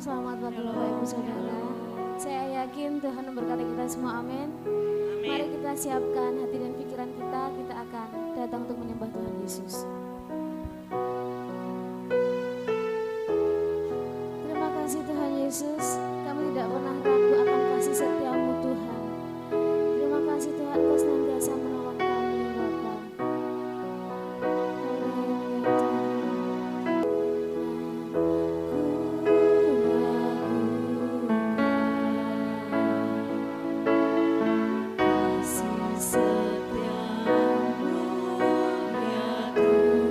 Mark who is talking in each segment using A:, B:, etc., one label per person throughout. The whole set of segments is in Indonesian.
A: selamat pagi Bapak Ibu Saudara. Saya yakin Tuhan memberkati kita semua, amin. Mari kita siapkan hati dan pikiran kita akan datang untuk menyembah Tuhan Yesus. Terima kasih Tuhan Yesus, kami tidak pernah ragu akan kasih setiamu Tuhan. Terima kasih Tuhan, Kau senantiasa menolong kami Bapa. Kasih setiamu ya Tuhan.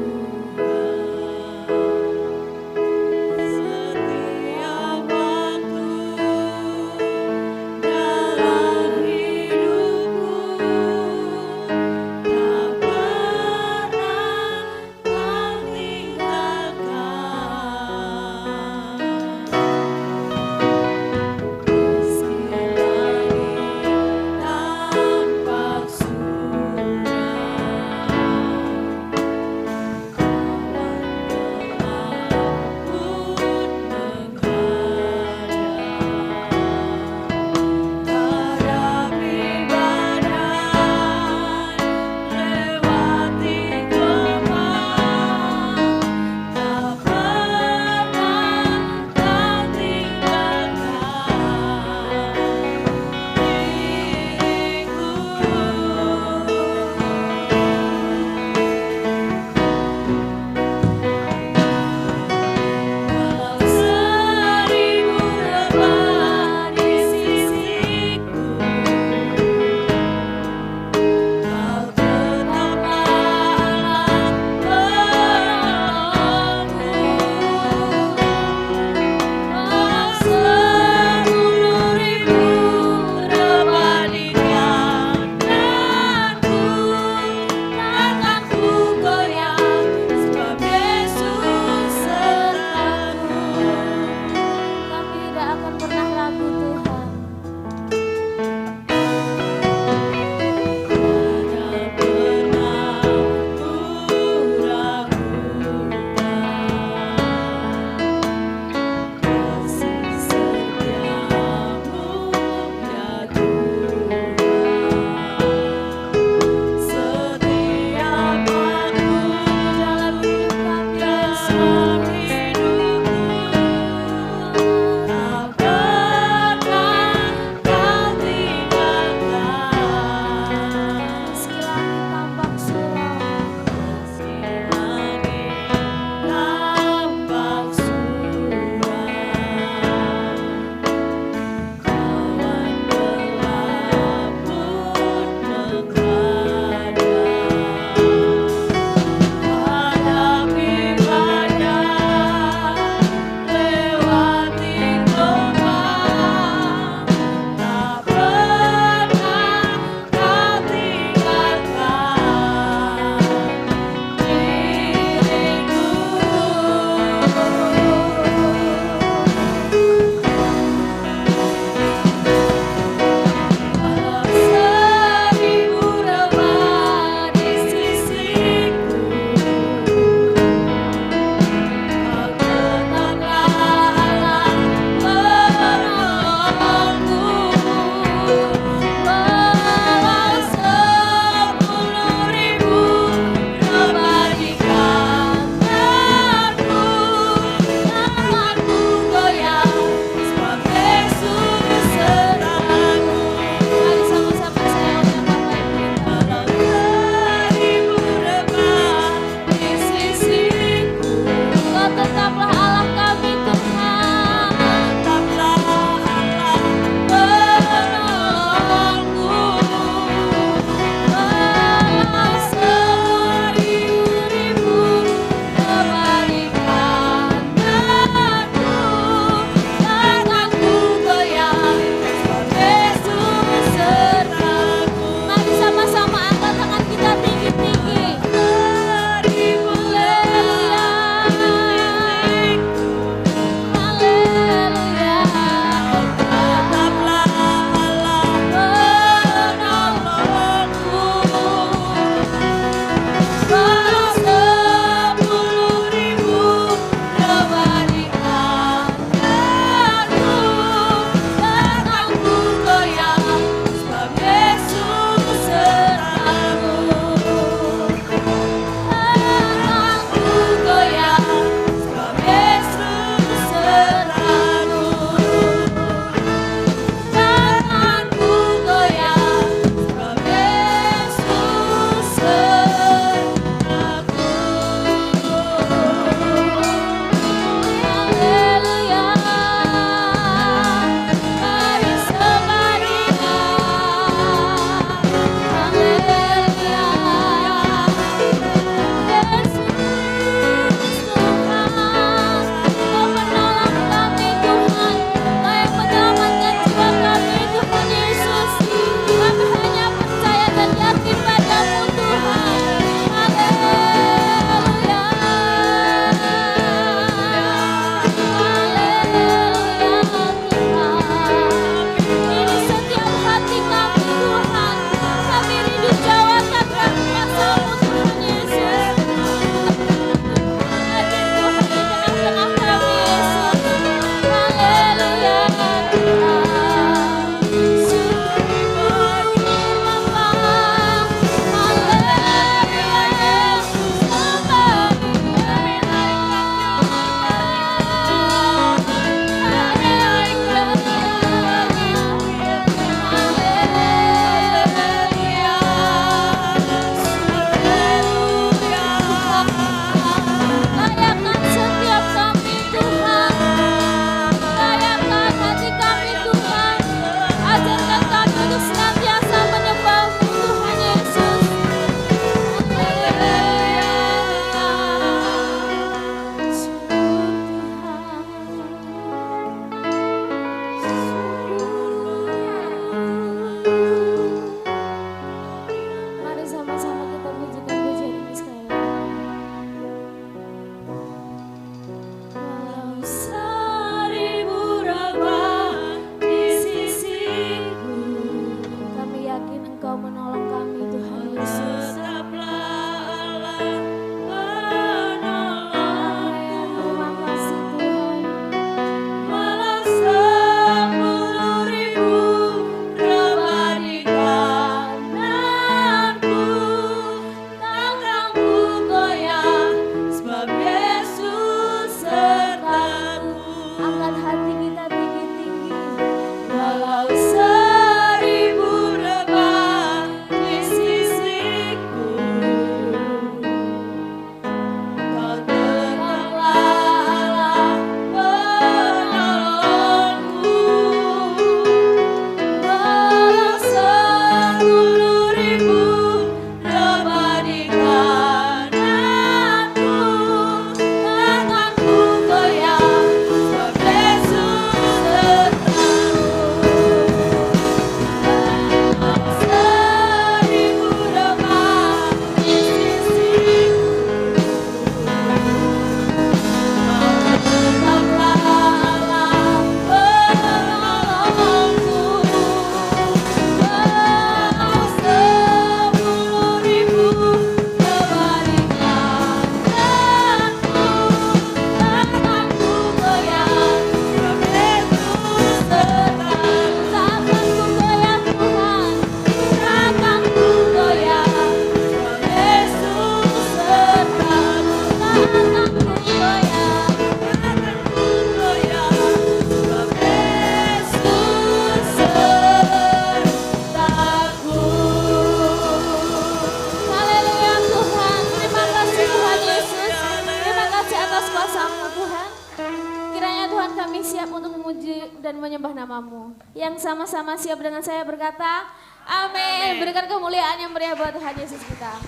A: Kami siap untuk memuji dan menyembah nama-Mu. Yang sama-sama siap dengan saya berkata, amin. Berikan kemuliaan yang meriah buat Tuhan Yesus kita.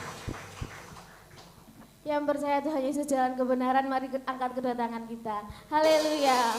A: Yang percaya Tuhan Yesus jalan kebenaran, mari angkat kedua tangan kita. Haleluya.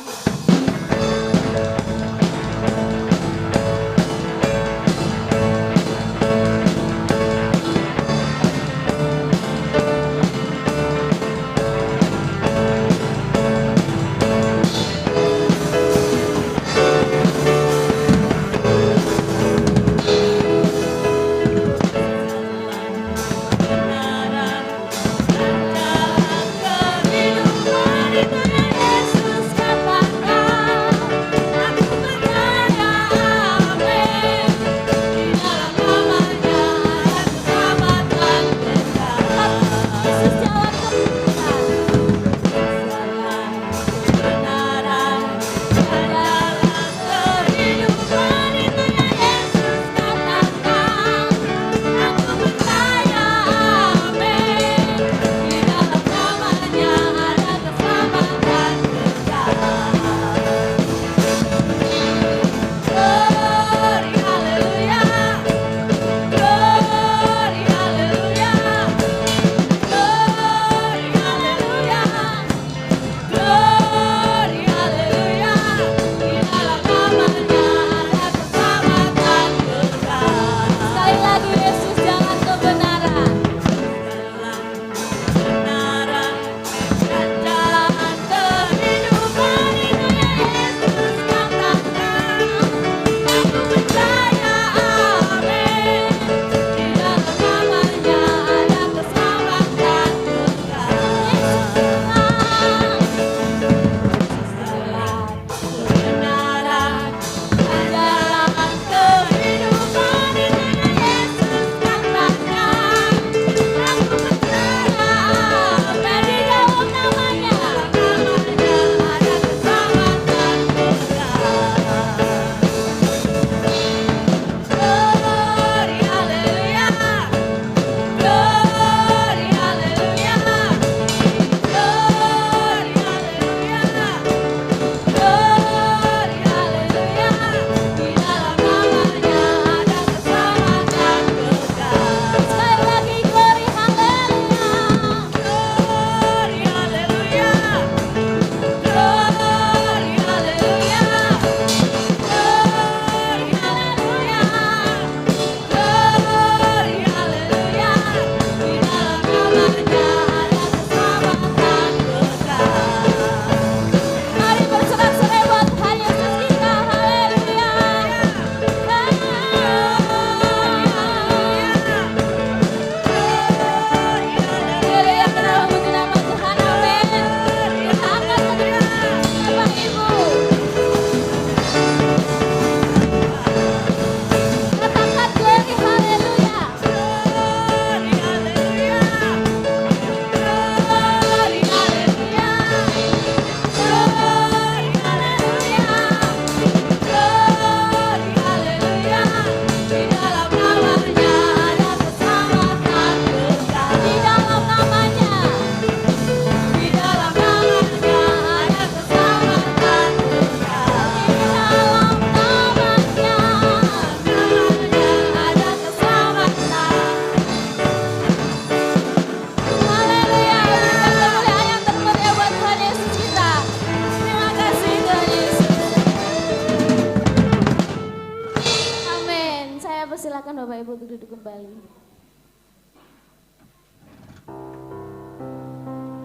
A: Silakan Bapak Ibu untuk duduk kembali.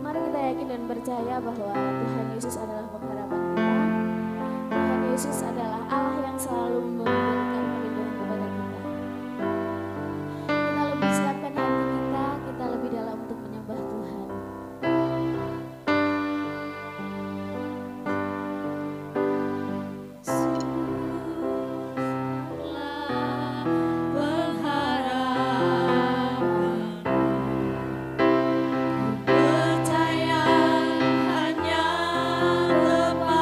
A: Mari kita yakin dan percaya bahwa Tuhan Yesus adalah pengharapan kita. Tuhan Yesus adalah Allah yang selalu memberikan perlindungan kepada kita. Kita lebih siapkan hati kita, kita lebih dalam untuk menyembah Tuhan.
B: Percaya hanya kepada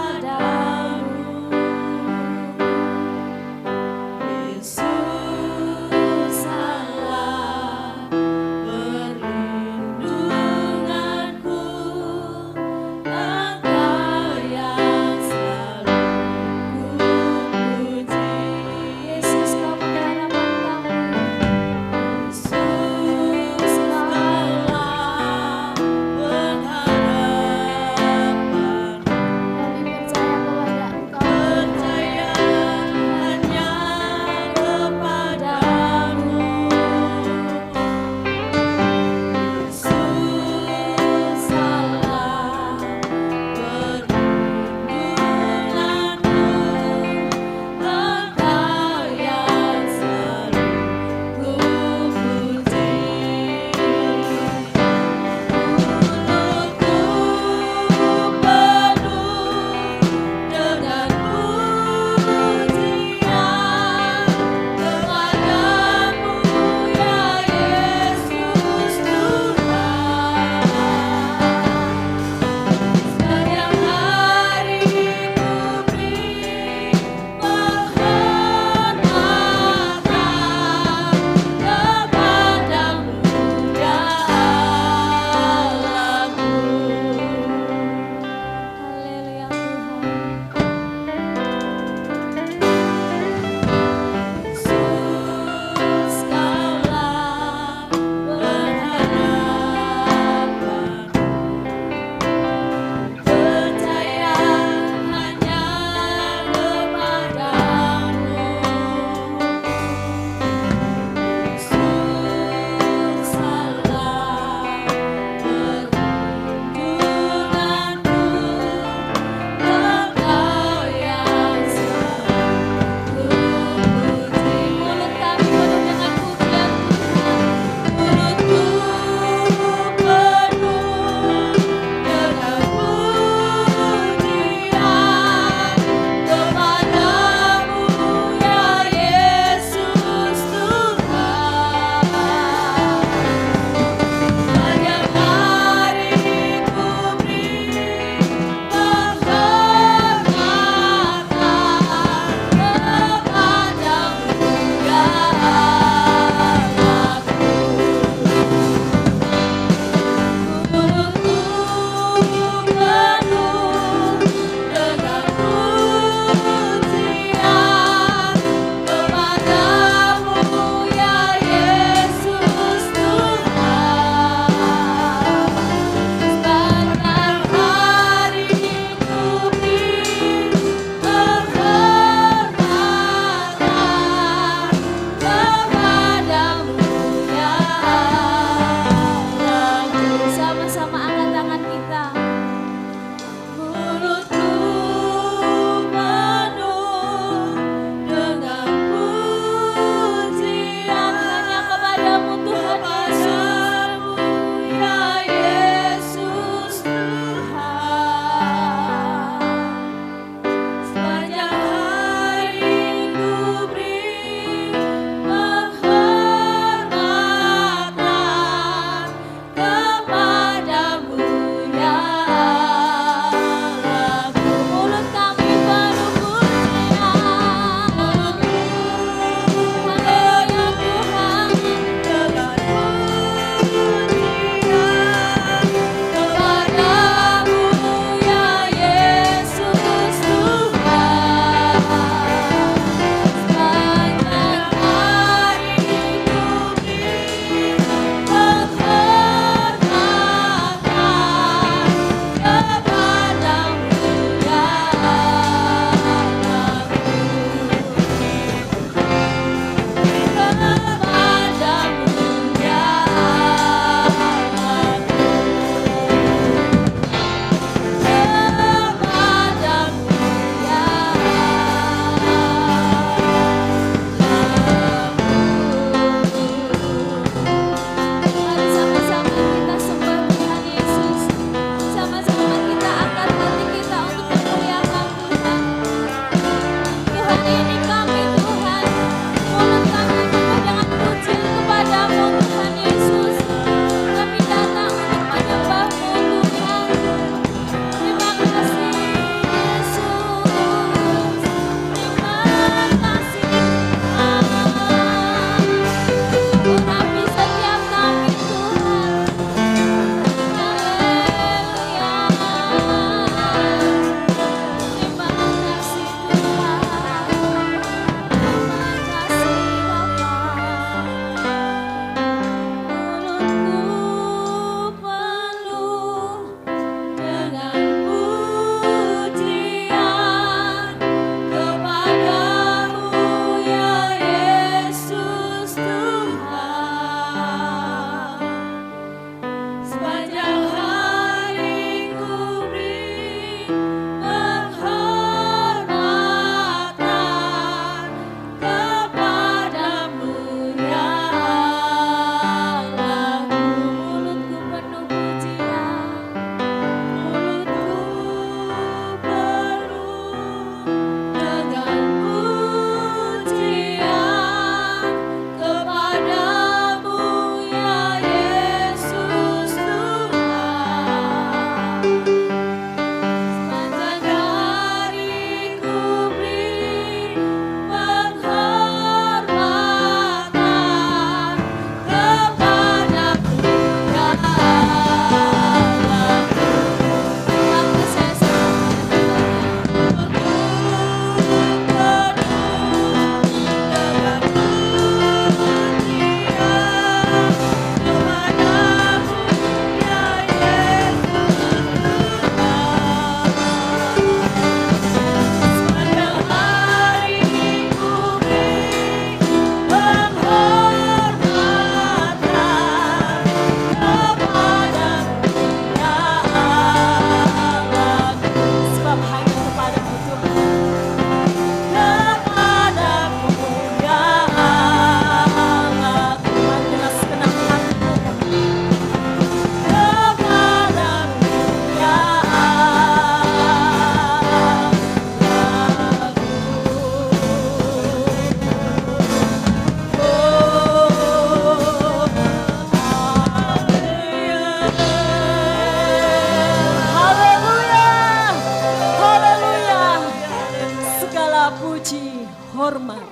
B: Segala puji, hormat,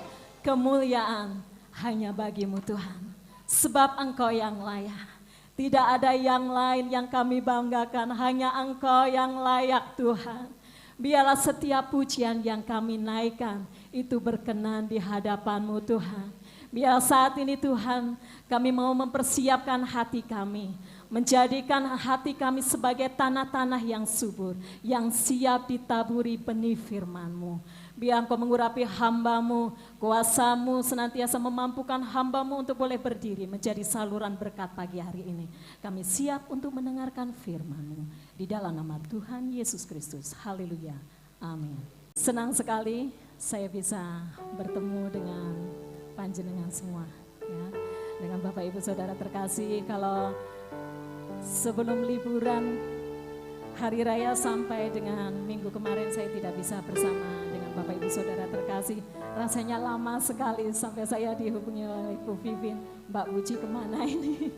B: kemuliaan hanya bagi-Mu Tuhan. Sebab Engkau yang layak. Tidak ada yang lain yang kami banggakan, hanya Engkau yang layak Tuhan. Biarlah setiap pujian yang kami naikkan itu berkenan di hadapan-Mu Tuhan. Biar saat ini Tuhan kami mau mempersiapkan hati kami. Menjadikan hati kami sebagai tanah-tanah yang subur, yang siap ditaburi benih firman-Mu. Biar Engkau mengurapi hamba-Mu, kuasa-Mu senantiasa memampukan hamba-Mu untuk boleh berdiri menjadi saluran berkat pagi hari ini. Kami siap untuk mendengarkan firman-Mu. Di dalam nama Tuhan Yesus Kristus. Haleluya. Amin. Senang sekali saya bisa bertemu dengan panjenengan semua. Ya. Dengan Bapak Ibu Saudara terkasih, kalau sebelum liburan hari raya sampai dengan minggu kemarin saya tidak bisa bersama dengan Bapak Ibu Saudara terkasih. Rasanya lama sekali sampai saya dihubungi oleh Bu Vivin, Mbak Buci kemana ini?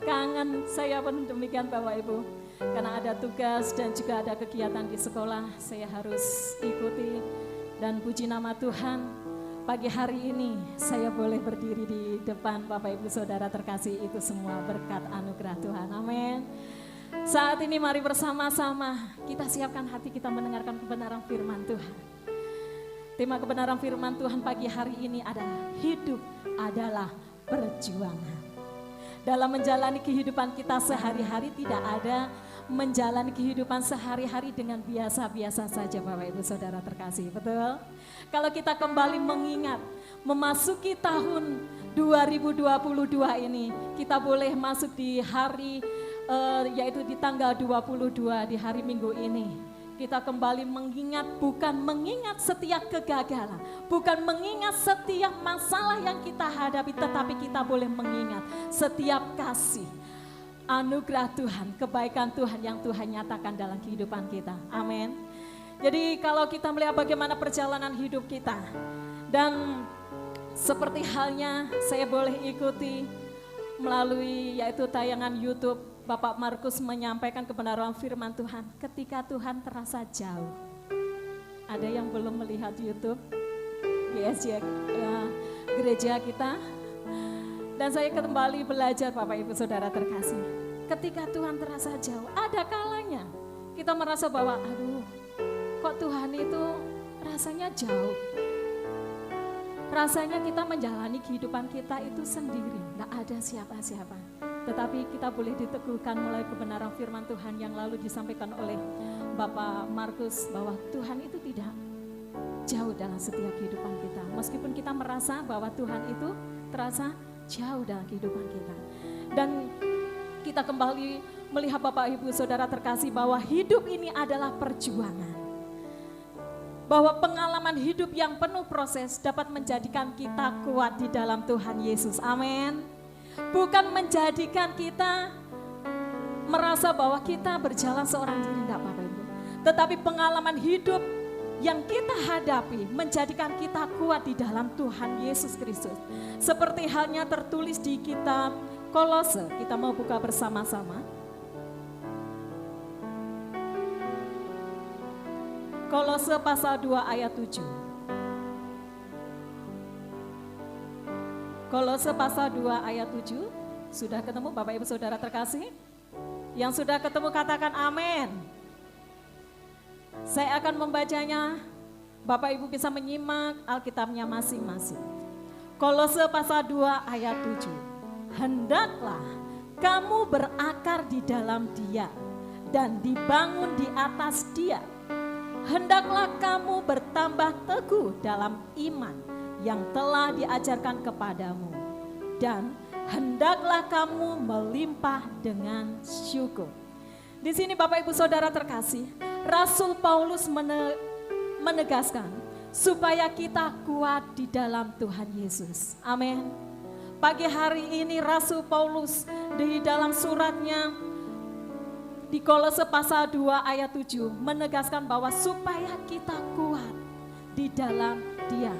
B: Kangen saya pun demikian Bapak Ibu. Karena ada tugas dan juga ada kegiatan di sekolah saya harus ikuti. Dan puji nama Tuhan, pagi hari ini saya boleh berdiri di depan Bapak Ibu Saudara terkasih, itu semua berkat anugerah Tuhan. Amin. Saat ini mari bersama-sama kita siapkan hati kita mendengarkan kebenaran firman Tuhan. Tema kebenaran firman Tuhan pagi hari ini adalah hidup adalah perjuangan. Dalam menjalani kehidupan kita sehari-hari tidak ada menjalani kehidupan sehari-hari dengan biasa-biasa saja Bapak Ibu Saudara terkasih, betul? Kalau kita kembali mengingat memasuki tahun 2022 ini, kita boleh masuk di hari yaitu di tanggal 22 di hari Minggu ini. Kita kembali mengingat, bukan mengingat setiap kegagalan, bukan mengingat setiap masalah yang kita hadapi, tetapi kita boleh mengingat setiap kasih, anugerah Tuhan, kebaikan Tuhan yang Tuhan nyatakan dalam kehidupan kita. Amin. Jadi kalau kita melihat bagaimana perjalanan hidup kita, dan seperti halnya saya boleh ikuti melalui yaitu tayangan YouTube, Bapak Markus menyampaikan kebenaran firman Tuhan ketika Tuhan terasa jauh. Ada yang belum melihat YouTube GSJ gereja kita, dan saya kembali belajar Bapak Ibu Saudara terkasih. Ketika Tuhan terasa jauh, ada kalanya kita merasa bahwa aduh, kok Tuhan itu rasanya jauh. Rasanya kita menjalani kehidupan kita itu sendiri, gak ada siapa-siapa. Tetapi kita boleh diteguhkan mulai kebenaran firman Tuhan yang lalu disampaikan oleh Bapak Markus bahwa Tuhan itu tidak jauh dalam setiap kehidupan kita. Meskipun kita merasa bahwa Tuhan itu terasa jauh dalam kehidupan kita. Dan kita kembali melihat Bapak Ibu Saudara terkasih bahwa hidup ini adalah perjuangan. Bahwa pengalaman hidup yang penuh proses dapat menjadikan kita kuat di dalam Tuhan Yesus. Amin. Bukan menjadikan kita merasa bahwa kita berjalan seorang diri, enggak Bapak Ibu. Tetapi pengalaman hidup yang kita hadapi menjadikan kita kuat di dalam Tuhan Yesus Kristus. Seperti halnya tertulis di kitab Kolose, kita mau buka bersama-sama. Kolose pasal 2 ayat 7. Kolose pasal 2 ayat 7. Sudah ketemu Bapak Ibu Saudara terkasih? Yang sudah ketemu katakan amin. Saya akan membacanya, Bapak Ibu bisa menyimak Alkitabnya masing-masing. Kolose pasal 2 ayat 7. Hendaklah kamu berakar di dalam Dia dan dibangun di atas Dia. Hendaklah kamu bertambah teguh dalam iman yang telah diajarkan kepadamu, dan hendaklah kamu melimpah dengan syukur. Di sini Bapak Ibu Saudara terkasih, Rasul Paulus menegaskan supaya kita kuat di dalam Tuhan Yesus. Amin. Pagi hari ini Rasul Paulus di dalam suratnya di Kolose pasal 2 ayat 7 menegaskan bahwa supaya kita kuat di dalam Dia.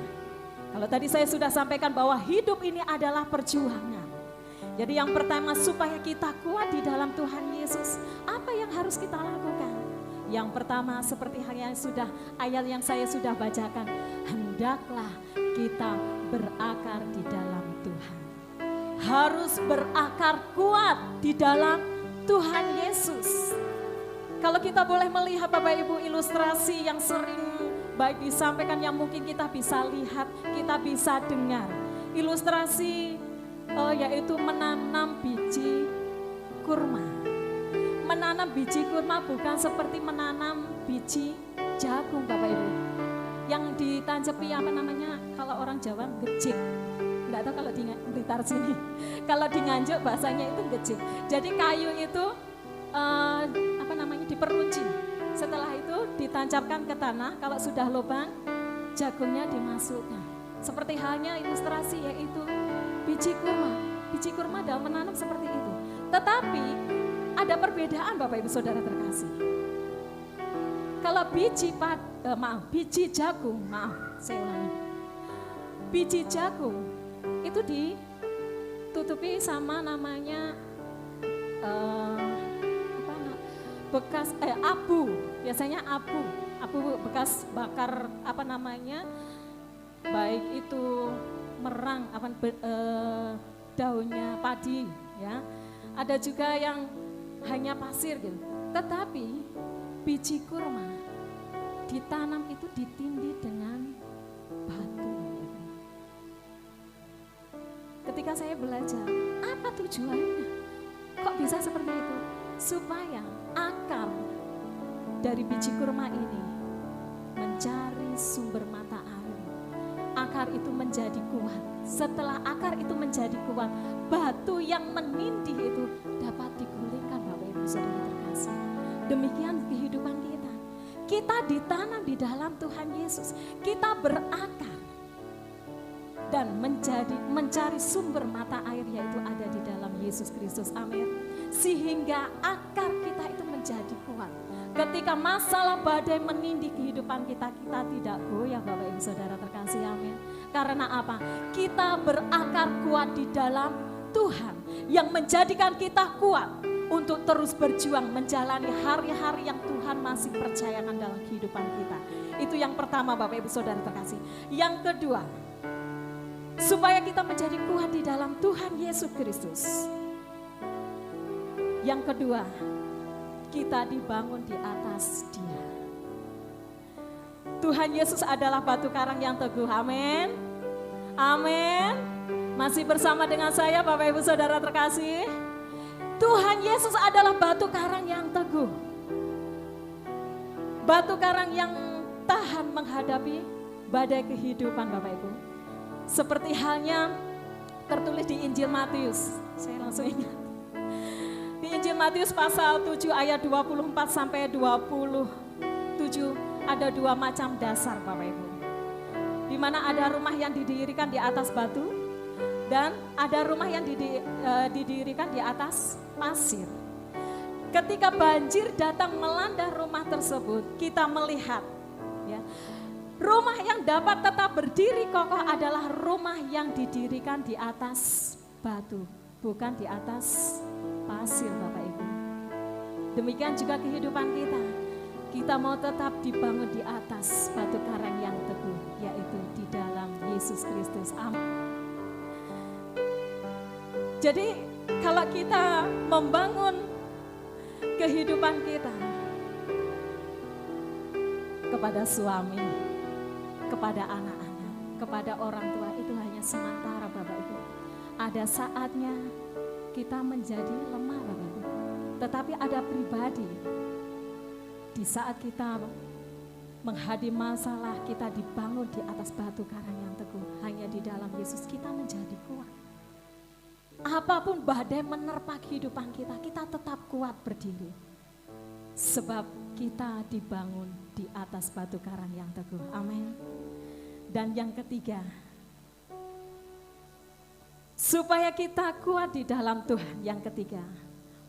B: Kalau tadi saya sudah sampaikan bahwa hidup ini adalah perjuangan. Jadi yang pertama supaya kita kuat di dalam Tuhan Yesus, apa yang harus kita lakukan? Yang pertama seperti ayat yang saya sudah bacakan, hendaklah kita berakar di dalam Tuhan. Harus berakar kuat di dalam Tuhan Yesus. Kalau kita boleh melihat Bapak Ibu ilustrasi yang sering baik disampaikan, yang mungkin kita bisa lihat, kita bisa dengar. Ilustrasi yaitu menanam biji kurma. Menanam biji kurma bukan seperti menanam biji jagung Bapak Ibu. Yang ditancepi kalau orang Jawa gejik. Enggak tahu kalau di Blitar sini. Kalau di Nganjuk bahasanya itu gejik. Jadi kayu itu diperunci. Setelah itu ditancapkan ke tanah, kalau sudah lubang jagungnya dimasukkan. Seperti halnya ilustrasi yaitu biji kurma. Biji kurma dalam menanam seperti itu. Tetapi ada perbedaan Bapak Ibu Saudara terkasih. Kalau biji jagung, biji jagung itu ditutupi sama bekas abu, biasanya abu bekas bakar baik itu merang daunnya padi ya. Ada juga yang hanya pasir gitu. Tetapi biji kurma ditanam itu ditindih dengan batu. Ketika saya belajar, apa tujuannya? Kok bisa seperti itu? Supaya akar dari biji kurma ini mencari sumber mata air. Akar itu menjadi kuat. Setelah akar itu menjadi kuat, batu yang menindih itu dapat digulingkan Bapak Ibu Saudara terkasih. Demikian kehidupan kita. Kita ditanam di dalam Tuhan Yesus. Kita berakar dan mencari sumber mata air yaitu ada di dalam Yesus Kristus. Amin. Sehingga akar kita itu menjadi kuat. Ketika masalah badai menindih kehidupan kita, kita tidak goyah Bapak Ibu Saudara terkasih. Amin. Karena apa? Kita berakar kuat di dalam Tuhan yang menjadikan kita kuat untuk terus berjuang menjalani hari-hari yang Tuhan masih percayakan dalam kehidupan kita. Itu yang pertama Bapak Ibu Saudara terkasih. Yang kedua, supaya kita menjadi kuat di dalam Tuhan Yesus Kristus. Yang kedua, kita dibangun di atas Dia. Tuhan Yesus adalah batu karang yang teguh. Amin. Amin. Masih bersama dengan saya Bapak Ibu Saudara terkasih. Tuhan Yesus adalah batu karang yang teguh. Batu karang yang tahan menghadapi badai kehidupan Bapak Ibu. Seperti halnya tertulis di Injil Matius. Saya langsung ingat. Di Injil Matius pasal 7 ayat 24 sampai 27 ada dua macam dasar Bapak Ibu. Di mana ada rumah yang didirikan di atas batu dan ada rumah yang didirikan di atas pasir. Ketika banjir datang melanda rumah tersebut, kita melihat ya, rumah yang dapat tetap berdiri kokoh adalah rumah yang didirikan di atas batu, bukan di atas pasir Bapak Ibu. Demikian juga kehidupan kita. Kita mau tetap dibangun di atas batu karang yang teguh, yaitu di dalam Yesus Kristus. Amin. Jadi kalau kita membangun kehidupan kita kepada suami, kepada anak-anak, kepada orang tua, itu hanya sementara Bapak Ibu. Ada saatnya kita menjadi lemah Bapak Ibu. Tetapi ada pribadi, di saat kita menghadapi masalah, kita dibangun di atas batu karang yang teguh. Hanya di dalam Yesus kita menjadi kuat. Apapun badai menerpa kehidupan kita, kita tetap kuat berdiri. Sebab kita dibangun di atas batu karang yang teguh. Amin. Dan yang ketiga, supaya kita kuat di dalam Tuhan. Yang ketiga,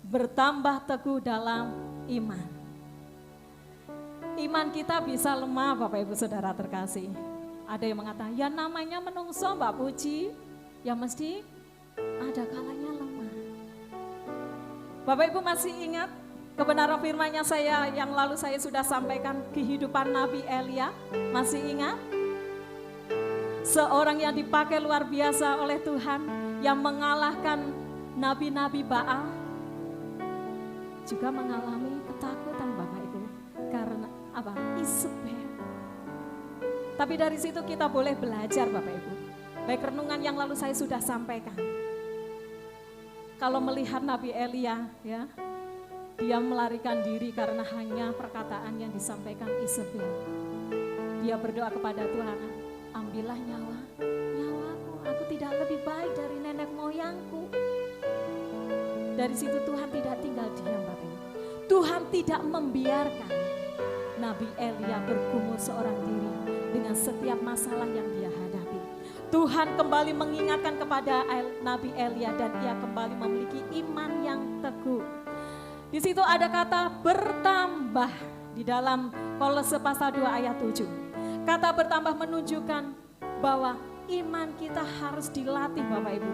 B: bertambah teguh dalam iman. Iman kita bisa lemah Bapak Ibu Saudara terkasih. Ada yang mengatakan, ya namanya menungso Mbak Puji, ya mesti ada kalanya lemah. Bapak Ibu masih ingat Kebenaran firman-Nya yang lalu saya sudah sampaikan kehidupan Nabi Elia. Masih ingat? Seorang yang dipakai luar biasa oleh Tuhan, yang mengalahkan nabi-nabi Baal, juga mengalami ketakutan Bapak Ibu. Karena apa? Isabel. Tapi dari situ kita boleh belajar Bapak Ibu. Baik renungan yang lalu saya sudah sampaikan. Kalau melihat Nabi Elia, ya, dia melarikan diri karena hanya perkataan yang disampaikan Isabel. Dia berdoa kepada Tuhan, ambillah nyawaku, aku tidak lebih baik dari nenek moyangku. Dari situ Tuhan tidak tinggal diam Bapak Ibu. Tuhan tidak membiarkan Nabi Elia bergumul seorang diri dengan setiap masalah yang dia hadapi. Tuhan kembali mengingatkan kepada Nabi Elia dan ia kembali memiliki iman yang teguh. Di situ ada kata bertambah di dalam Kolose pasal 2 ayat 7. Kata bertambah menunjukkan bahwa iman kita harus dilatih Bapak Ibu.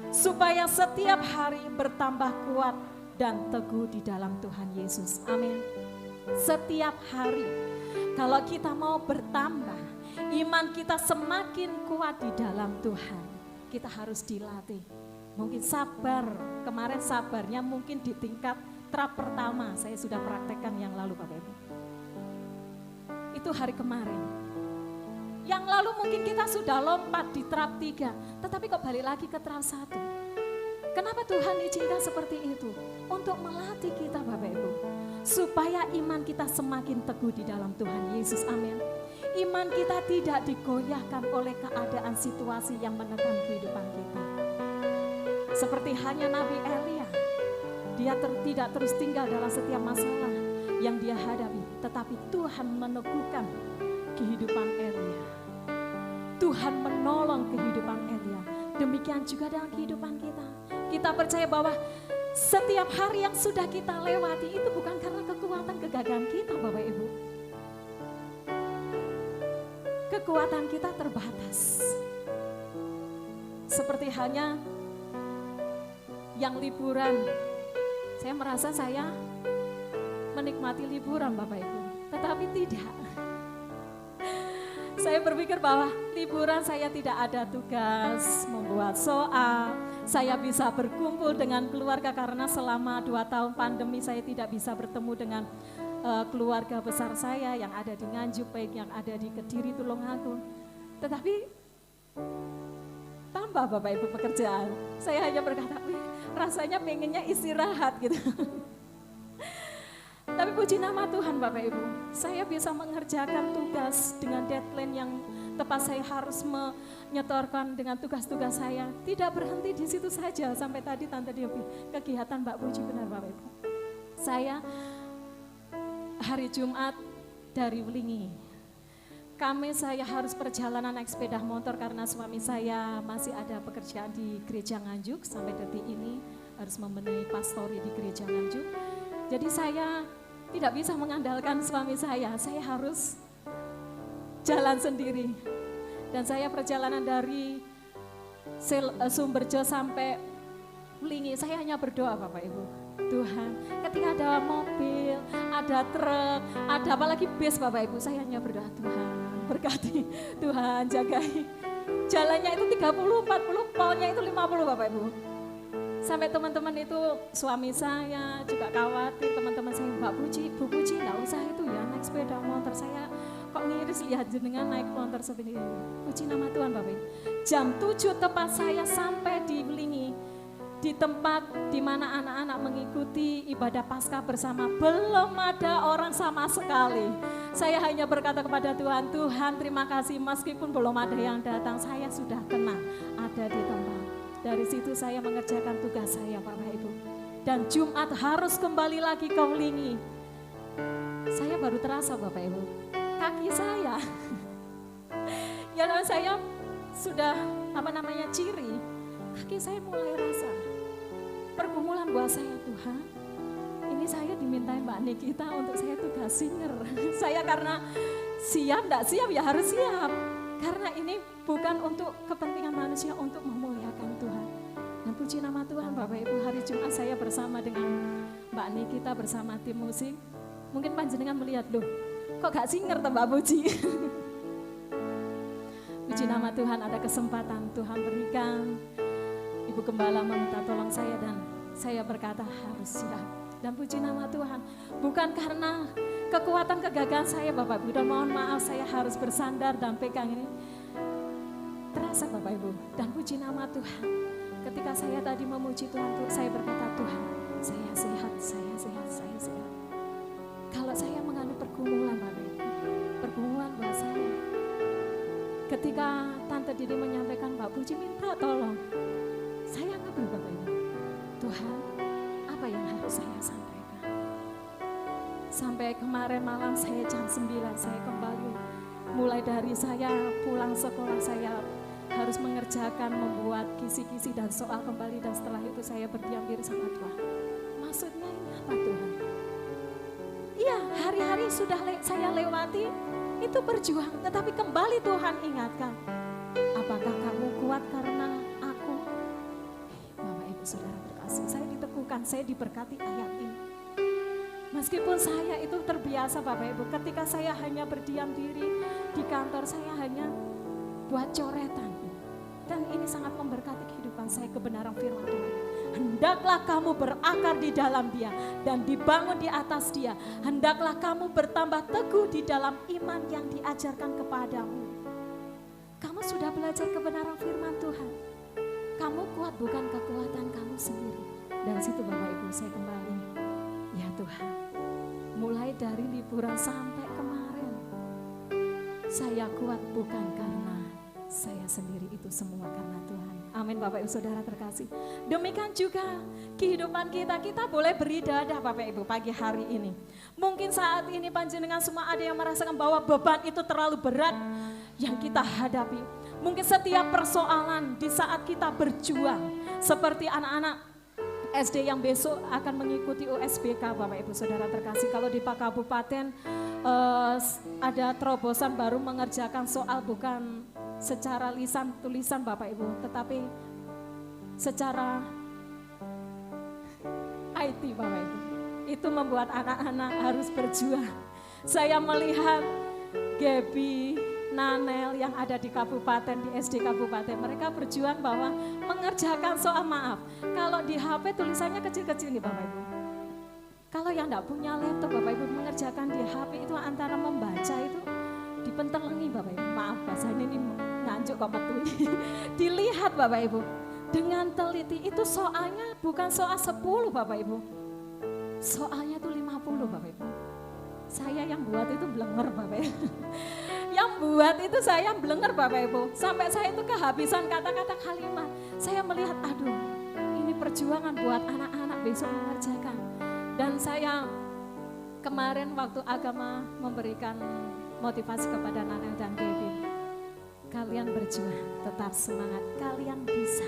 B: Supaya setiap hari bertambah kuat dan teguh di dalam Tuhan Yesus. Amin. Setiap hari kalau kita mau bertambah, iman kita semakin kuat di dalam Tuhan. Kita harus dilatih. Mungkin sabar, kemarin sabarnya mungkin di tingkat terap pertama, saya sudah praktekkan yang lalu Bapak Ibu. Itu hari kemarin. Yang lalu mungkin kita sudah lompat di terap 3, tetapi kok balik lagi ke terap 1. Kenapa Tuhan izinkan seperti itu? Untuk melatih kita Bapak Ibu. Supaya iman kita semakin teguh di dalam Tuhan Yesus, amin. Iman kita tidak digoyahkan oleh keadaan situasi yang menekan kehidupan kita. Seperti hanya Nabi Elia. Dia tidak terus tinggal dalam setiap masalah yang dia hadapi. Tetapi Tuhan meneguhkan kehidupan Elia. Tuhan menolong kehidupan Elia. Demikian juga dalam kehidupan kita. Kita percaya bahwa setiap hari yang sudah kita lewati itu bukan karena kekuatan kegagalan kita Bapak Ibu. Kekuatan kita terbatas. Seperti hanya yang liburan. Saya merasa saya menikmati liburan Bapak Ibu, tetapi tidak. Saya berpikir bahwa liburan saya tidak ada tugas membuat soal, saya bisa berkumpul dengan keluarga karena selama 2 tahun pandemi saya tidak bisa bertemu dengan keluarga besar saya yang ada di Nganjuk, baik yang ada di Kediri, Tulungagung. Tetapi tambah Bapak Ibu pekerjaan, saya hanya berkata, rasanya pengennya istirahat gitu. Tapi puji nama Tuhan Bapak Ibu, saya bisa mengerjakan tugas dengan deadline yang tepat. Saya harus menyetorkan dengan tugas-tugas saya. Tidak berhenti di situ saja sampai tadi Tante Devi, kegiatan Mbak Puji benar Bapak Ibu. Saya hari Jumat dari Wlingi. Saya harus perjalanan naik sepeda motor karena suami saya masih ada pekerjaan di gereja Nganjuk. Sampai detik ini harus membenahi pastori di gereja Nganjuk. Jadi saya tidak bisa mengandalkan suami saya harus jalan sendiri. Dan saya perjalanan dari Sumberjo sampai Wlingi, saya hanya berdoa Bapak Ibu. Tuhan, ketika ada mobil, ada truk, ada apalagi bis Bapak Ibu, saya hanya berdoa, Tuhan berkati, Tuhan jagai. Jalannya itu 30, 40, polnya itu 50 Bapak Ibu. Sampai teman-teman itu, suami saya juga khawatir, teman-teman saya, Mbak Puji, Bu Puji gak usah itu ya naik sepeda motor, saya kok ngiris lihat jenengan naik motor seperti ini. Puji nama Tuhan Bapak Ibu. Jam 7 tepat saya sampai di Wlingi, di tempat di mana anak-anak mengikuti ibadah Paskah bersama. Belum ada orang sama sekali. Saya hanya berkata kepada Tuhan, Tuhan terima kasih meskipun belum ada yang datang, saya sudah kenal ada di tempat. Dari situ saya mengerjakan tugas saya Bapak Ibu. Dan Jumat harus kembali lagi ke Wlingi. Saya baru terasa Bapak Ibu, kaki saya, ya saya sudah ciri, kaki saya mulai rasa. Pergumulan buat saya, Tuhan, ini saya dimintain Mbak Nikita untuk saya tugas singer. Saya karena siap, enggak siap ya harus siap. Karena ini bukan untuk kepentingan manusia, untuk memuliakan Tuhan. Dan puji nama Tuhan Bapak Ibu, hari Jumat saya bersama dengan Mbak Nikita bersama tim musik. Mungkin panjenengan melihat, loh kok gak singer tuh Mbak Puji. Puji nama Tuhan, ada kesempatan Tuhan berikan. Ibu Gembala meminta tolong saya dan saya berkata harus siap. Dan puji nama Tuhan, bukan karena kekuatan kegagalan saya Bapak Ibu, dan mohon maaf saya harus bersandar dan pegang ini. Terasa Bapak Ibu, dan puji nama Tuhan. Ketika saya tadi memuji Tuhan, saya berkata, Tuhan, saya sehat, saya sehat, saya sehat. Kalau saya mengalami pergumulan Bapak Ibu, pergumulan buat saya. Ketika Tante Didi menyampaikan, Mbak Puji minta tolong, saya ngambil Bapak Ibu. Tuhan, apa yang harus saya sampaikan? Sampai kemarin malam saya jam 9 saya kembali. Mulai dari saya pulang sekolah saya harus mengerjakan, membuat kisi-kisi dan soal kembali. Dan setelah itu saya berdiam diri sama Tuhan. Maksudnya ini apa Tuhan? Iya, hari-hari sudah saya lewati, itu berjuang. Tetapi kembali Tuhan ingatkan, apakah kamu kuat karena aku? Bapak Ibu Saudara terkasih, saya diteguhkan, saya diberkati ayat ini. Meskipun saya itu terbiasa Bapak Ibu, ketika saya hanya berdiam diri di kantor, saya hanya buat coretan. Dan ini sangat memberkati kehidupan saya, kebenaran firman Tuhan. Hendaklah kamu berakar di dalam Dia dan dibangun di atas Dia. Hendaklah kamu bertambah teguh di dalam iman yang diajarkan kepadamu. Kamu sudah belajar kebenaran firman Tuhan. Kamu kuat bukan kekuatan kamu sendiri. Dari situ Bapak Ibu saya kembali. Ya Tuhan, mulai dari liburan sampai kemarin, saya kuat bukan karena saya sendiri, itu semua karena Tuhan. Amin Bapak Ibu Saudara terkasih. Demikian juga kehidupan kita boleh beribadah Bapak Ibu pagi hari ini. Mungkin saat ini panjenengan semua ada yang merasakan bahwa beban itu terlalu berat yang kita hadapi. Mungkin setiap persoalan di saat kita berjuang, seperti anak-anak SD yang besok akan mengikuti USBK Bapak Ibu Saudara terkasih. Kalau di Pak Kabupaten ada terobosan baru mengerjakan soal bukan secara lisan tulisan Bapak Ibu, tetapi secara IT Bapak Ibu. Itu membuat anak-anak harus berjuang. Saya melihat Gaby, Nanel yang ada di kabupaten, di SD kabupaten, mereka berjuang bahwa mengerjakan soal maaf. Kalau di HP tulisannya kecil-kecil nih Bapak Ibu. Kalau yang enggak punya laptop Bapak Ibu mengerjakan di HP itu antara membaca itu dipentelengi Bapak Ibu. Maaf bahasa ini nganjuk kok metu. Dilihat Bapak Ibu dengan teliti, itu soalnya bukan soal 10 Bapak Ibu. Soalnya itu 50 Bapak Ibu. Saya yang buat itu blenger Bapak Ibu. Yang buat itu saya blenger Bapak Ibu. Sampai saya itu kehabisan kata-kata kalimat. Saya melihat, aduh ini perjuangan buat anak-anak besok mengerjakan. Dan saya kemarin waktu agama memberikan motivasi kepada Nanel dan Gaby. Kalian berjuang, tetap semangat, kalian bisa.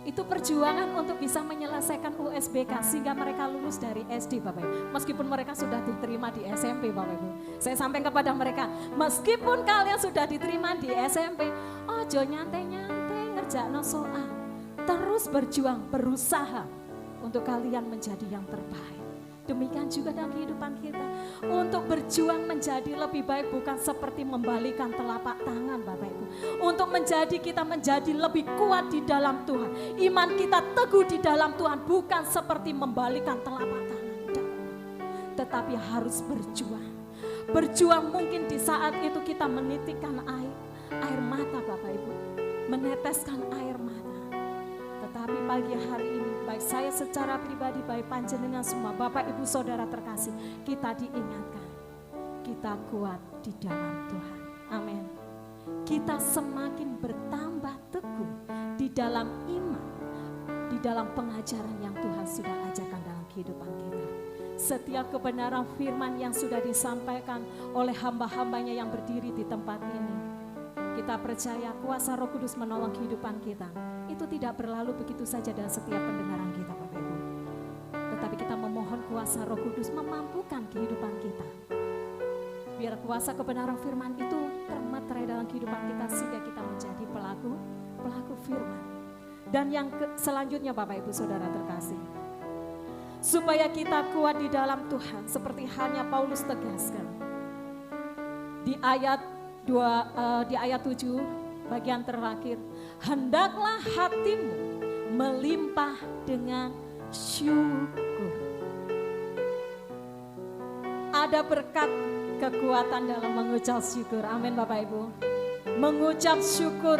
B: Itu perjuangan untuk bisa menyelesaikan USBK sehingga mereka lulus dari SD Bapak Ibu. Meskipun mereka sudah diterima di SMP Bapak Ibu. Saya sampaikan kepada mereka, meskipun kalian sudah diterima di SMP, ojo nyantai-nyantai ngerjakno soal. Terus berjuang, berusaha untuk kalian menjadi yang terbaik. Demikian juga dalam kehidupan kita. Untuk berjuang menjadi lebih baik bukan seperti membalikan telapak tangan Bapak Ibu. Untuk kita menjadi lebih kuat di dalam Tuhan. Iman kita teguh di dalam Tuhan bukan seperti membalikan telapak tangan. Tetapi harus berjuang. Berjuang mungkin di saat itu kita menitikkan air mata Bapak Ibu. Meneteskan air mata. Tetapi pagi hari ini, baik saya secara pribadi, baik panjenengan semua, Bapak Ibu Saudara terkasih, kita diingatkan, kita kuat di dalam Tuhan. Amin. Kita semakin bertambah teguh di dalam iman, di dalam pengajaran yang Tuhan sudah ajarkan dalam kehidupan kita. Setiap kebenaran firman yang sudah disampaikan oleh hamba-hambanya yang berdiri di tempat ini, kita percaya kuasa Roh Kudus menolong kehidupan kita. Itu tidak berlalu begitu saja dalam setiap pendengaran kita Bapak Ibu. Tetapi kita memohon kuasa Roh Kudus memampukan kehidupan kita. Biar kuasa kebenaran firman itu termaterai dalam kehidupan kita sehingga kita menjadi pelaku firman. Dan yang selanjutnya Bapak Ibu Saudara terkasih, supaya kita kuat di dalam Tuhan, seperti halnya Paulus tegaskan di ayat 7 bagian terakhir, hendaklah hatimu melimpah dengan syukur. Ada berkat kekuatan dalam mengucap syukur. Amin Bapak Ibu. Mengucap syukur,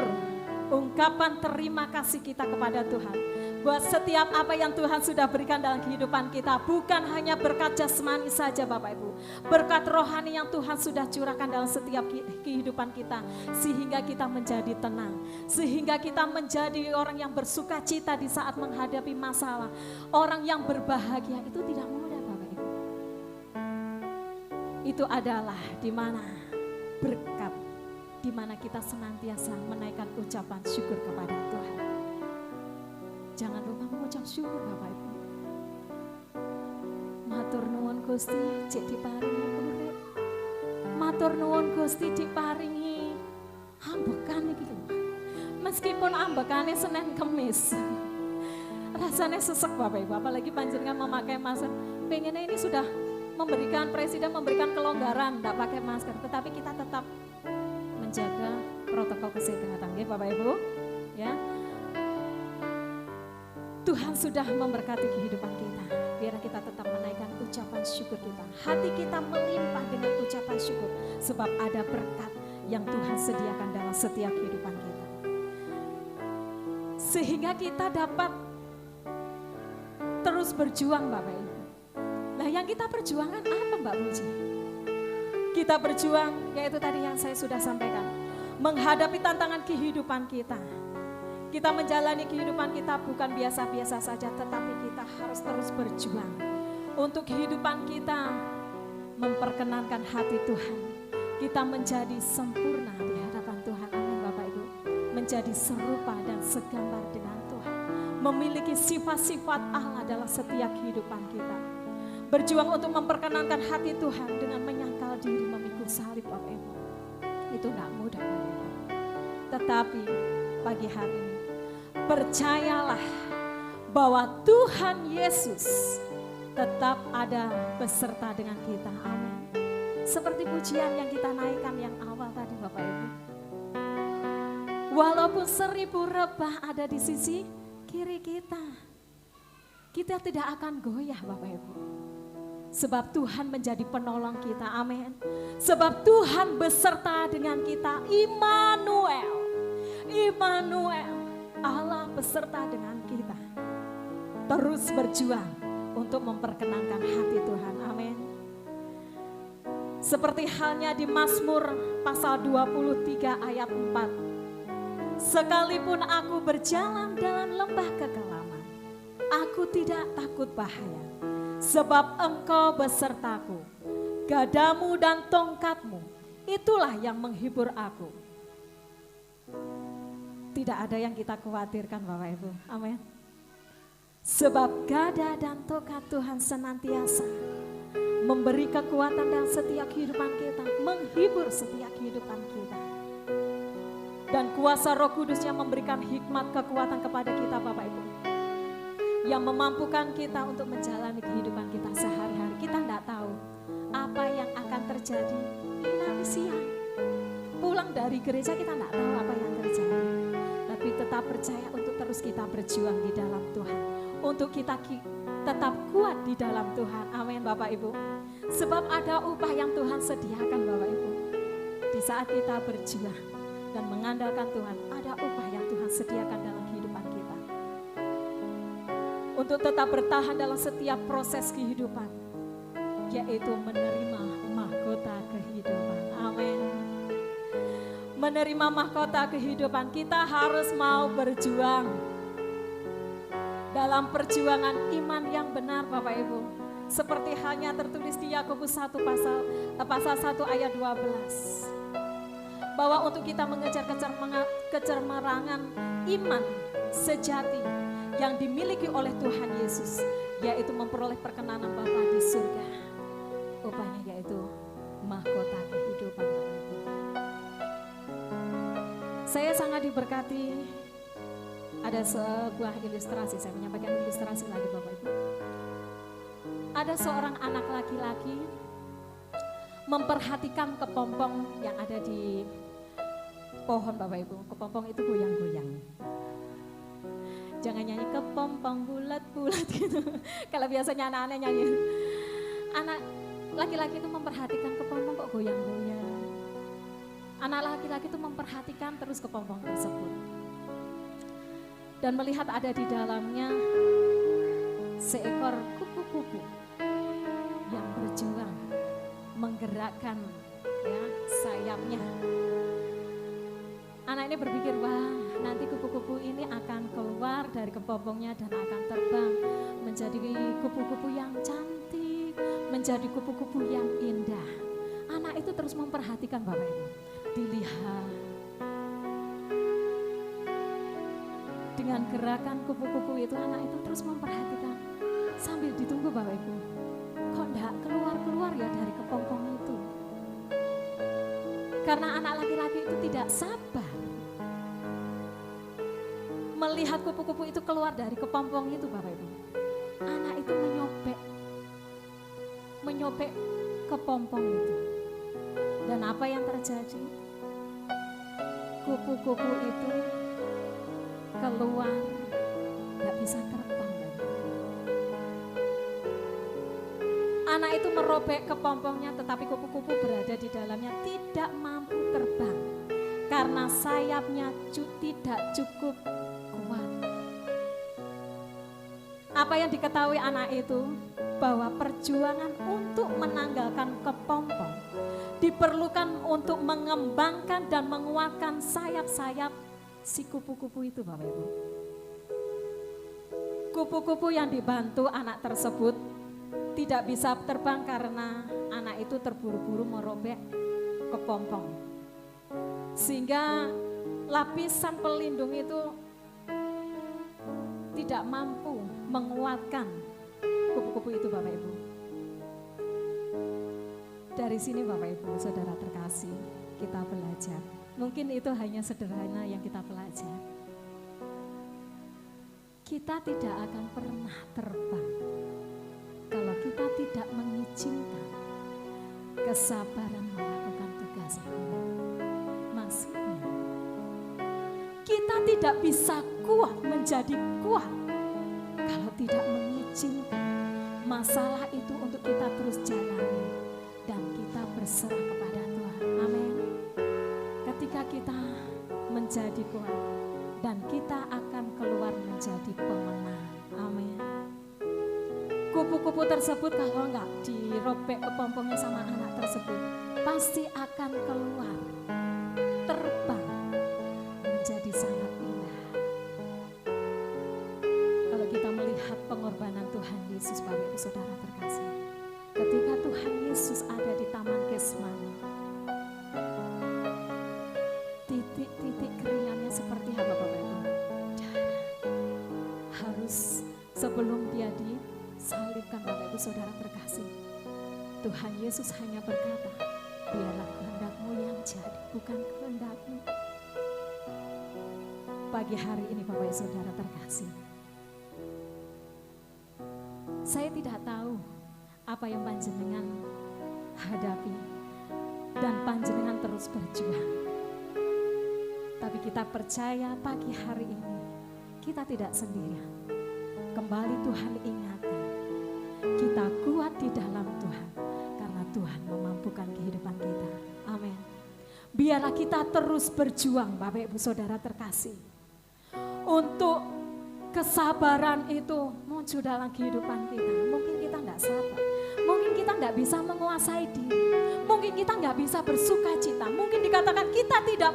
B: ungkapan terima kasih kita kepada Tuhan buat setiap apa yang Tuhan sudah berikan dalam kehidupan kita. Bukan hanya berkat jasmani saja Bapak Ibu, berkat rohani yang Tuhan sudah curahkan dalam setiap kehidupan kita, sehingga kita menjadi tenang, sehingga kita menjadi orang yang bersuka cita di saat menghadapi masalah, orang yang berbahagia. Itu tidak mudah Bapak Ibu. Itu adalah di mana berkat, di mana kita senantiasa menaikkan ucapan syukur kepada Tuhan. Jangan lupa mengucap syukur Bapak Ibu. Matur nuwun Gusti cek diparingi urip. Matur nuwun Gusti diparingi ambekan iki lho. Meskipun ambekane Senin Kemis. Rasanya sesek Bapak Ibu, apalagi panjenengan memakai masker. Pengennya ini sudah memberikan, presiden memberikan kelonggaran tidak pakai masker, tetapi kita tetap menjaga protokol kesehatan ya Bapak Ibu ya. Tuhan sudah memberkati kehidupan kita, biar kita tetap menaikkan ucapan syukur kita. Hati kita melimpah dengan ucapan syukur, sebab ada berkat yang Tuhan sediakan dalam setiap kehidupan kita. Sehingga kita dapat terus berjuang Bapak Ibu. Nah yang kita perjuangan apa Mbak Puji? Kita berjuang yaitu tadi yang saya sudah sampaikan, menghadapi tantangan kehidupan kita. Kita menjalani kehidupan kita bukan biasa-biasa saja, tetapi kita harus terus berjuang untuk kehidupan kita memperkenankan hati Tuhan. Kita menjadi sempurna di hadapan Tuhan. Amin Bapak Ibu. Menjadi serupa dan segambar dengan Tuhan. Memiliki sifat-sifat Allah dalam setiap kehidupan kita. Berjuang untuk memperkenankan hati Tuhan dengan menyangkal diri memikul salib Bapak Ibu. Itu gak mudah Bapak Ibu. Tetapi pagi hari ini percayalah bahwa Tuhan Yesus tetap ada beserta dengan kita. Amin. Seperti pujian yang kita naikkan yang awal tadi Bapak Ibu. Walaupun 1000 rebah ada di sisi kiri kita, kita tidak akan goyah Bapak Ibu. Sebab Tuhan menjadi penolong kita. Amin. Sebab Tuhan beserta dengan kita. Immanuel. Immanuel. Allah beserta dengan kita. Terus berjuang untuk memperkenankan hati Tuhan. Amin. Seperti halnya di Mazmur pasal 23 ayat 4. Sekalipun aku berjalan dalam lembah kekelaman, aku tidak takut bahaya. Sebab engkau besertaku, gadamu dan tongkatmu, itulah yang menghibur aku. Tidak ada yang kita khawatirkan Bapak Ibu. Amin. Sebab gada dan tongkat Tuhan senantiasa memberi kekuatan dalam setiap kehidupan kita, menghibur setiap kehidupan kita. Dan kuasa Roh Kudus yang memberikan hikmat kekuatan kepada kita Bapak Ibu, yang memampukan kita untuk menjalani kehidupan kita sehari-hari. Kita tidak tahu apa yang akan terjadi nanti siang. Pulang dari gereja kita tidak tahu apa yang terjadi. Tapi tetap percaya untuk terus kita berjuang di dalam Tuhan. Untuk kita tetap kuat di dalam Tuhan. Amin Bapak Ibu. Sebab ada upah yang Tuhan sediakan Bapak Ibu. Di saat kita berjuang dan mengandalkan Tuhan, ada upah yang Tuhan sediakan dalam kehidupan kita. Untuk tetap bertahan dalam setiap proses kehidupan, yaitu menerima mahkota kehidupan. Amin. Menerima mahkota kehidupan, kita harus mau berjuang dalam perjuangan iman yang benar Bapak Ibu. Seperti halnya tertulis di Yakobus 1 pasal 1 ayat 12. Bahwa untuk kita mengejar kecermerangan iman sejati yang dimiliki oleh Tuhan Yesus, yaitu memperoleh perkenanan Bapa di surga. Upahnya yaitu mahkota kehidupan. Saya sangat diberkati. Ada sebuah ilustrasi, saya menyampaikan ilustrasi lagi Bapak Ibu. ada seorang anak laki-laki memperhatikan kepompong yang ada di pohon Bapak Ibu. Kepompong itu goyang-goyang. Jangan nyanyi kepompong bulat-bulat gitu. Kalau biasanya anak-anak nyanyi. Anak laki-laki itu memperhatikan kepompong kok goyang-goyang. Anak laki-laki itu memperhatikan terus kepompong tersebut. Dan melihat ada di dalamnya seekor kupu-kupu yang berjuang menggerakkan ya sayapnya. Anak ini berpikir, wah nanti kupu-kupu ini akan keluar dari kepompongnya dan akan terbang menjadi kupu-kupu yang cantik, menjadi kupu-kupu yang indah. Anak itu terus memperhatikan Bapak Ibu. Dilihat dengan gerakan kupu-kupu itu, anak itu terus memperhatikan sambil ditunggu Bapak Ibu. Kok enggak keluar-keluar ya dari kepompong itu? Karena anak laki-laki itu tidak sabar melihat kupu-kupu itu keluar dari kepompong itu Bapak Ibu. Anak itu menyopek kepompong itu. Dan apa yang terjadi? Kupu-kupu itu keluar, gak bisa terbang. Anak itu merobek kepompongnya, tetapi kupu-kupu berada di dalamnya tidak mampu terbang karena sayapnya tidak cukup kuat. Apa yang diketahui anak itu? Bahwa perjuangan untuk menanggalkan kepompong diperlukan untuk mengembangkan dan menguatkan sayap-sayap si kupu-kupu itu Bapak Ibu. Kupu-kupu yang dibantu anak tersebut tidak bisa terbang karena anak itu terburu-buru merobek kepompong. Sehingga lapisan pelindung itu tidak mampu menguatkan kupu-kupu itu Bapak Ibu. Dari sini Bapak Ibu, saudara terkasih, kita belajar. Mungkin itu hanya sederhana yang kita pelajari. Kita tidak akan pernah terbang kalau kita tidak mengizinkan kesabaran melakukan tugasnya. Maksudnya, kita tidak bisa kuat menjadi kuat kalau tidak mengizinkan masalah itu untuk kita terus jalani dan kita berserah kepada Tuhan. Amin. Ketika kita menjadi kuat dan kita akan keluar menjadi pemenang. Amin. Kupu-kupu tersebut kalau enggak dirobek kepompongnya sama anak tersebut, pasti akan keluar, terbang menjadi sangat indah. Kalau kita melihat pengorbanan Tuhan Yesus, Bapak Ibu Saudara terkasih, ketika Tuhan Yesus ada di Taman Getsemani, titik-titik keringannya seperti apa Bapak Ibu? Darah. Harus sebelum dia disalibkan Bapak Ibu Saudara terkasih, Tuhan Yesus hanya berkata, biarlah kehendak-Mu yang jadi, bukan kehendak-Mu. Pagi hari ini Bapak Ibu Saudara terkasih, saya tidak tahu apa yang panjenengan hadapi dan panjenengan terus berjuang. Tapi kita percaya pagi hari ini kita tidak sendirian. Kembali Tuhan ingatkan, kita kuat di dalam Tuhan karena Tuhan memampukan kehidupan kita. Amin. Biarlah kita terus berjuang Bapak Ibu Saudara terkasih, untuk kesabaran itu muncul dalam kehidupan kita. Mungkin kita tidak sabar, mungkin kita tidak bisa menguasai diri, mungkin kita tidak bisa bersuka cita, mungkin dikatakan kita tidak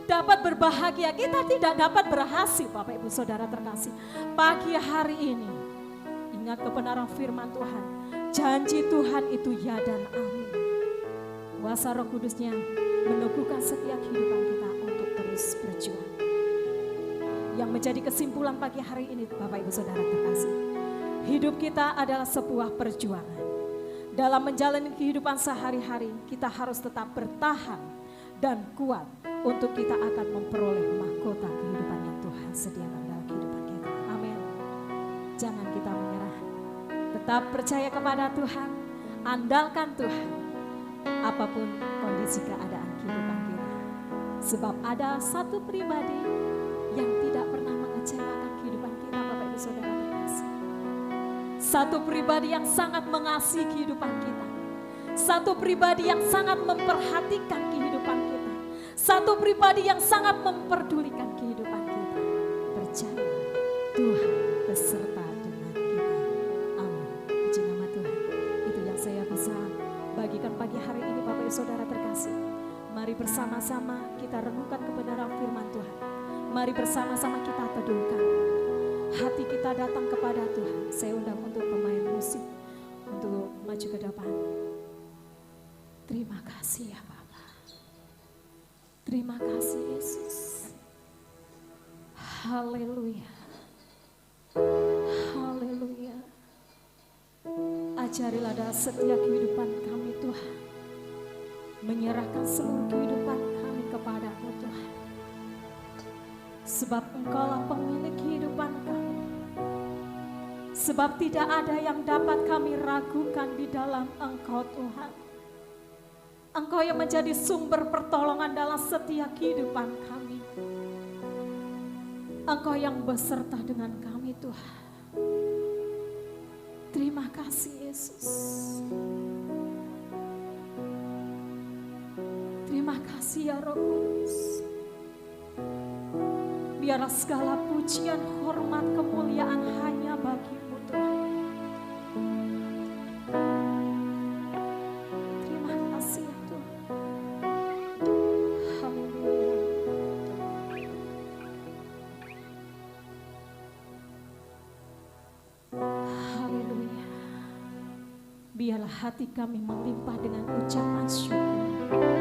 B: dapat berbahagia, kita tidak dapat berhasil. Bapak Ibu Saudara terkasih, pagi hari ini ingat kebenaran firman Tuhan, janji Tuhan itu ya dan amin. Kuasa Roh Kudusnya meneguhkan setiap kehidupan kita untuk terus berjuang. Yang menjadi kesimpulan pagi hari ini Bapak Ibu Saudara terkasih, hidup kita adalah sebuah perjuangan. Dalam menjalani kehidupan sehari-hari kita harus tetap bertahan dan kuat untuk kita akan memperoleh mahkota kehidupan yang Tuhan sediakan dalam kehidupan kita. Amin. Jangan kita menyerah, Tetap percaya kepada Tuhan, andalkan Tuhan, apapun kondisi keadaan kehidupan kita. Sebab ada satu pribadi yang tidak pernah mengecewakan kehidupan kita, Bapak Ibu Saudara terkasih. Satu pribadi yang sangat mengasihi kehidupan kita. Satu pribadi yang sangat memperhatikan kehidupan kita. Satu pribadi yang sangat memperdulikan kehidupan kita. Percaya, Tuhan beserta dengan kita. Amin. Puji nama Tuhan. Itu yang saya bisa bagikan pagi hari ini, Bapak Ibu Saudara terkasih. Mari bersama-sama kita renungkan kebenaran firman Tuhan. Mari bersama-sama kita teduhkan. Hati kita datang kepada Tuhan. Saya undang untuk pemain musik untuk maju ke depan. Terima kasih ya Bapa. Terima kasih Yesus. Haleluya. Haleluya. Ajarilah dalam setiap kehidupan kami Tuhan. Menyerahkan seluruh kehidupan kami kepada-Mu Tuhan. Sebab Engkaulah pemilik kehidupan kami. Sebab tidak ada yang dapat kami ragukan di dalam Engkau Tuhan. Engkau yang menjadi sumber pertolongan dalam setiap kehidupan kami. Engkau yang beserta dengan kami Tuhan. Terima kasih Yesus. Terima kasih ya Roh Kudus. Biarlah segala pujian, hormat, kemuliaan hanya bagi-Mu Tuhan. Terima kasih ya Tuhan. Haleluya. Haleluya. Biarlah hati kami melimpah dengan ucapan syukur.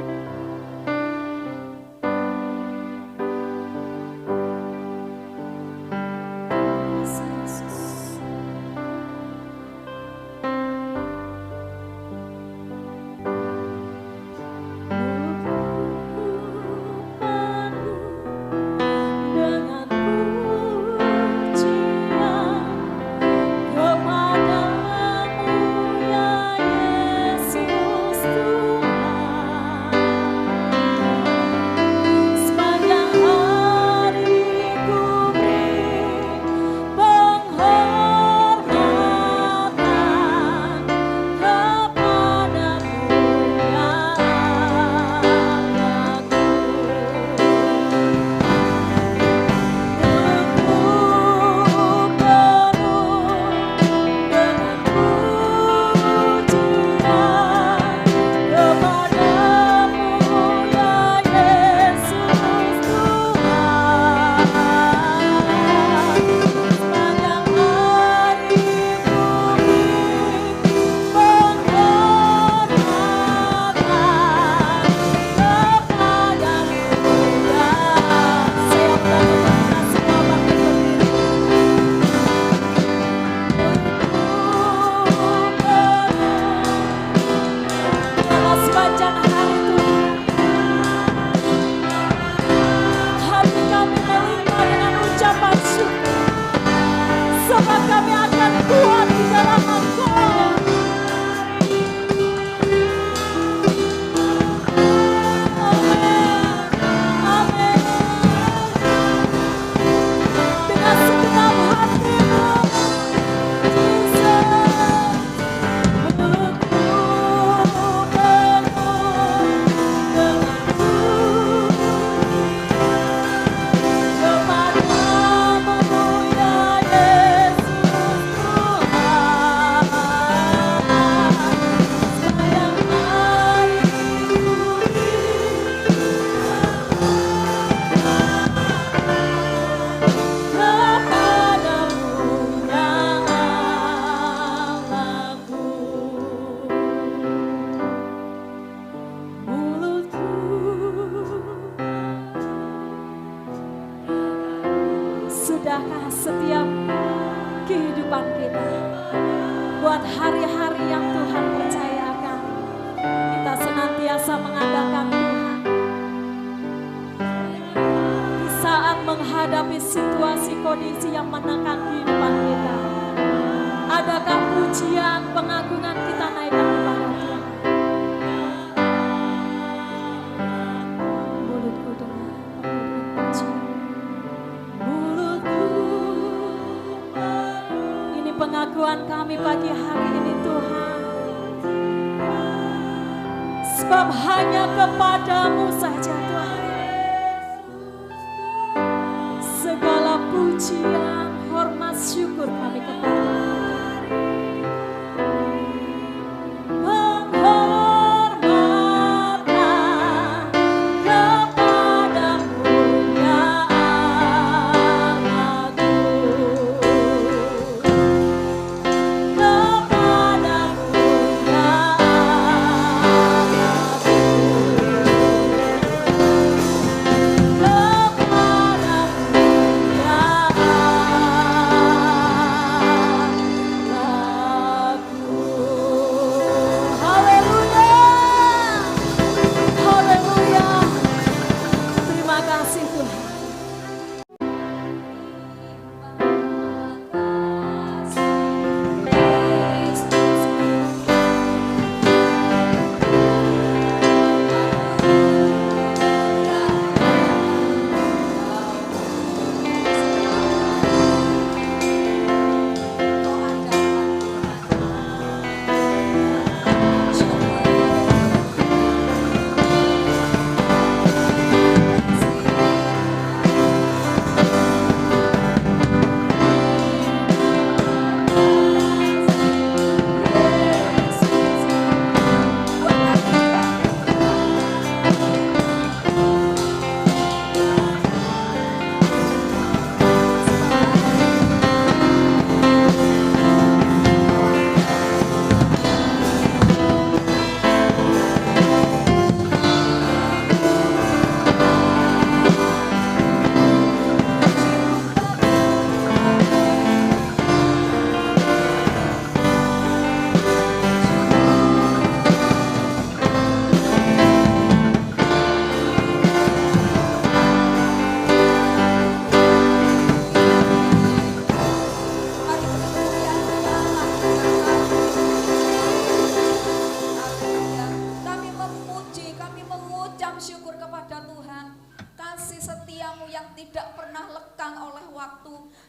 B: Sudahkah setiap kehidupan kita buat hari-hari yang Tuhan percayakan, kita senantiasa mengandalkan Tuhan. Di saat menghadapi situasi kondisi yang menekan kehidupan kita, Adakah pujian, pengagungan kita naikkan kepada Tuhan? Mulutku dengan pujian. Mulutku. Ini pengakuan kami pagi hari ini Tuhan. Sebab hanya kepadamu saja Tuhan. Segala pujian, hormat, syukur kami kepadamu.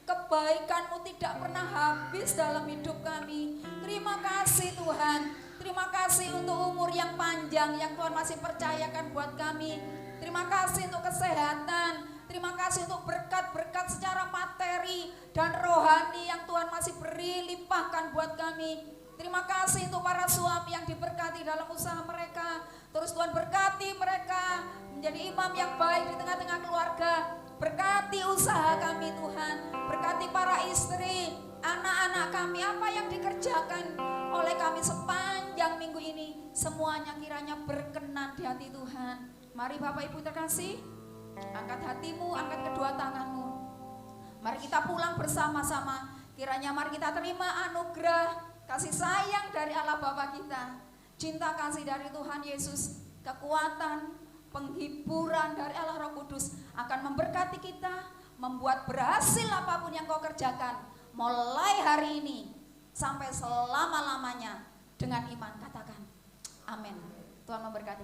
C: Kebaikan-Mu tidak pernah habis dalam hidup kami. Terima kasih Tuhan. Terima kasih untuk umur yang panjang yang Tuhan masih percayakan buat kami. Terima kasih untuk kesehatan. Terima kasih untuk berkat-berkat secara materi dan rohani yang Tuhan masih beri limpahkan buat kami. Terima kasih untuk para suami yang diberkati dalam usaha mereka. Terus Tuhan berkati mereka menjadi imam yang baik di tengah-tengah keluarga. Berkati usaha kami Tuhan. Berkati para istri, anak-anak kami, apa yang dikerjakan oleh kami sepanjang minggu ini. Semuanya kiranya berkenan di hati Tuhan. Mari Bapak Ibu terkasih, angkat hatimu, angkat kedua tanganmu. Mari kita pulang bersama-sama. Kiranya mari kita terima anugerah kasih sayang dari Allah Bapa kita, cinta kasih dari Tuhan Yesus, kekuatan, penghiburan dari Allah Roh Kudus akan memberkati kita, membuat berhasil apapun yang kau kerjakan mulai hari ini sampai selama-lamanya dengan iman. Katakan amin. Tuhan memberkati.